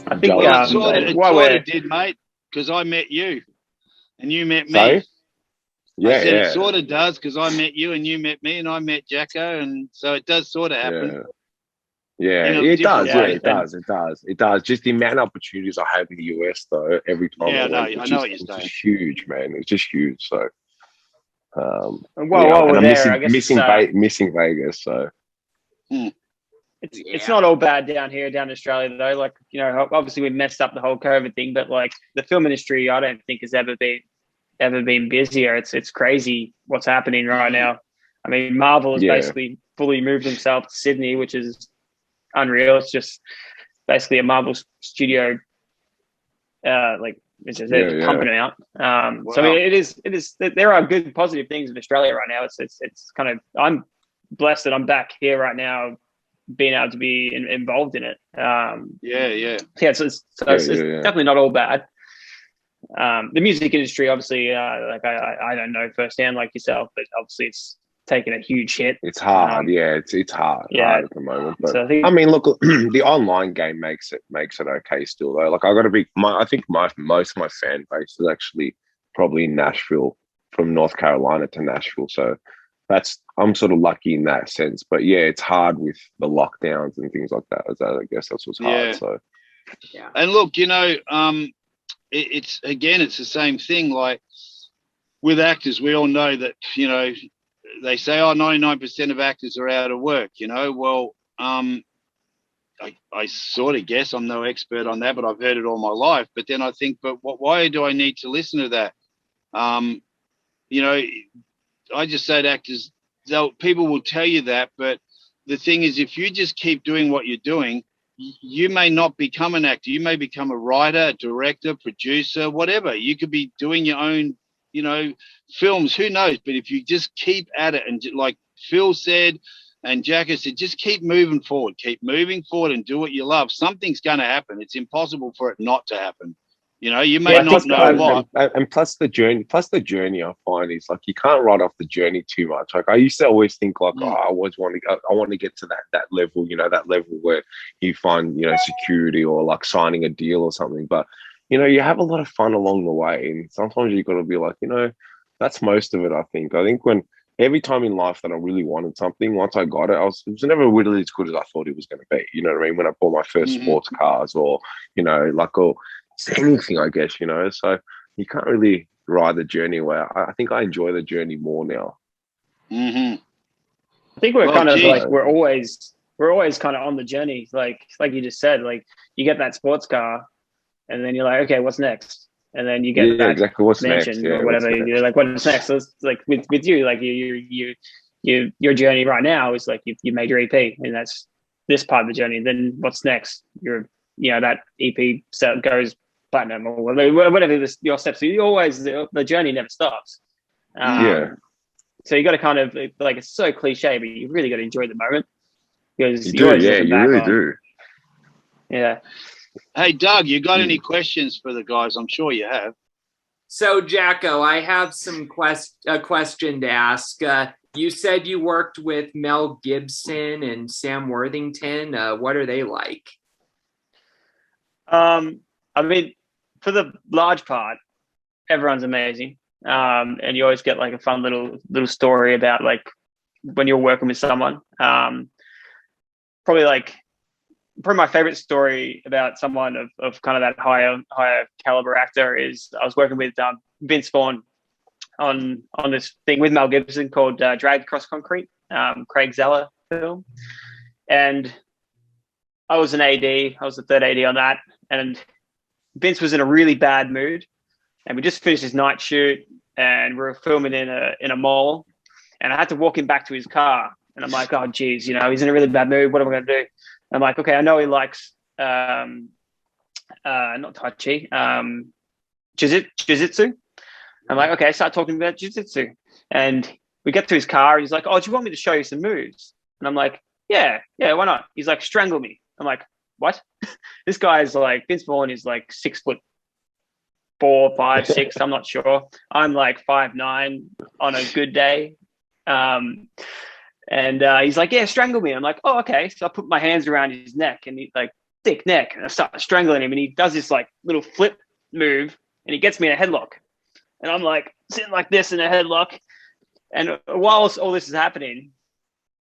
I think Well, it while sort we're of did, mate, because I met you and you met me. So I yeah, said it yeah, sort of does because I met you and you met me and I met Jacko, and so it does sort of happen yeah. Yeah, in a it different does. Yeah, way. it does. It does. It does. Just the amount of opportunities I have in the US, though, every time Yeah, I I know. went, I know what you're it's saying. just huge, man. It's just huge. So, while and we're I'm there, I guess missing Vegas. So, Hmm. it's not all bad down here, down in Australia though. Like, you know, obviously we messed up the whole COVID thing, but like the film industry, I don't think has ever been busier. It's crazy what's happening right now. I mean, Marvel has yeah, basically fully moved himself to Sydney, which is unreal. It's just basically a Marvel studio, like it's just yeah, they're yeah, pumping it out. So I Wow. mean, it is. There are good positive things in Australia right now. It's kind of, I'm blessed that I'm back here right now, being able to be involved in it. Yeah, yeah. Yeah, so it's yeah, yeah, yeah. definitely not all bad. The music industry, obviously, like I don't know firsthand like yourself, but obviously it's taken a huge hit. It's hard. Yeah, it's Yeah, hard at the moment. But so I I think mean, look, the online game makes it okay still though. Like I got to be I think most of my fan base is actually probably in Nashville, from North Carolina to Nashville. So I'm sort of lucky in that sense. But yeah, it's hard with the lockdowns and things like that. I guess that's what's hard. Yeah. So yeah, And look, it's again, it's the same thing. Like with actors, we all know that, they say, 99% of actors are out of work, Well, I sort of guess, I'm no expert on that, but I've heard it all my life. But then I think, why do I need to listen to that? Um, you know, I just say to actors, people will tell you that, but the thing is, if you just keep doing what you're doing, you may not become an actor. You may become a writer, a director, producer, whatever. You could be doing your own, films. Who knows? But if you just keep at it, and like Phil said, and Jacko said, just keep moving forward. Keep moving forward and do what you love. Something's going to happen. It's impossible for it not to happen. You may yeah. I not think know what. and plus the journey I find is like you can't write off the journey too much. Like I used to always think like, oh, I want to get to that level, that level where you find, security or like signing a deal or something. But you have a lot of fun along the way, and sometimes you've got to be like, that's most of it. I think when every time in life that I really wanted something, once I got it, it was never really as good as I thought it was going to be. You know what I mean? When I bought my first Mhm. sports cars, or it's anything, I guess, so you can't really ride the journey where I think I enjoy the journey more now. Mhm. I think we're Well, kind of geez. like we're always kind of on the journey. Like you just said, like you get that sports car, and then you're like, okay, what's next? And then you get Yeah, that exactly. What's next? mansion Yeah, or what's whatever. You're next? like, what's next? So it's like with you, like your journey right now is like you made your EP, and that's this part of the journey. Then what's next? That EP set goes platinum or whatever your steps. So you always, the journey never stops. Yeah, So you got to kind of, like, it's so cliche, but you really got to enjoy the moment, because you you're do. always Yeah, looking you back really on, do. yeah. Hey, Doug, you got any Mm. questions for the guys? I'm sure you have. So, Jacko, I have a question to ask. You said you worked with Mel Gibson and Sam Worthington. What are they like? I mean, for the large part, everyone's amazing. And you always get like a fun little story about like when you're working with someone. Probably my favorite story about someone of kind of that higher caliber actor is I was working with Vince Vaughn on this thing with Mel Gibson called Dragged Across Concrete, Craig Zeller film. And I was an AD. I was the third AD on that. And Vince was in a really bad mood. And we just finished his night shoot, and we were filming in a mall. And I had to walk him back to his car. And I'm like, oh, geez, he's in a really bad mood. What am I going to do? I'm like, okay, I know he likes not Tai Chi, jiu-jitsu. I'm like, okay, start talking about jiu-jitsu. And we get to his car, and he's like, oh, do you want me to show you some moves? And I'm like, yeah, why not? He's like, strangle me. I'm like, what? This guy's like, Vince Vaughn is like 6'4", 5, 6, I'm not sure. I'm like 5'9" on a good day. And he's like, yeah, strangle me. I'm like, oh, okay. So I put my hands around his neck, and he like thick neck, and I start strangling him, and he does this like little flip move, and he gets me in a headlock, and I'm like sitting like this in a headlock, and whilst all this is happening,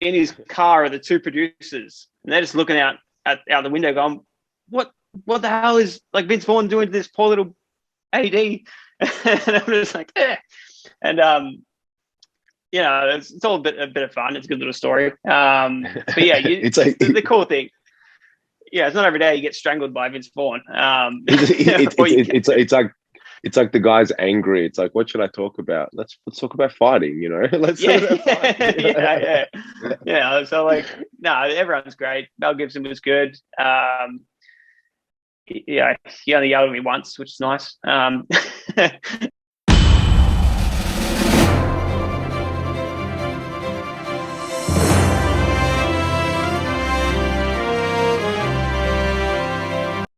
in his car are the two producers, and they're just looking out the window, going, "What the hell is like Vince Vaughn doing to this poor little AD?" And I'm just like, eh. And it's all a bit of fun. It's a good little story. But yeah, it's like the cool thing. Yeah, it's not every day you get strangled by Vince Vaughn. It's like the guy's angry. It's like, what should I talk about? Let's talk about fighting. Let's talk about fighting. Yeah. So like, no, everyone's great. Mel Gibson was good. He only yelled at me once, which is nice.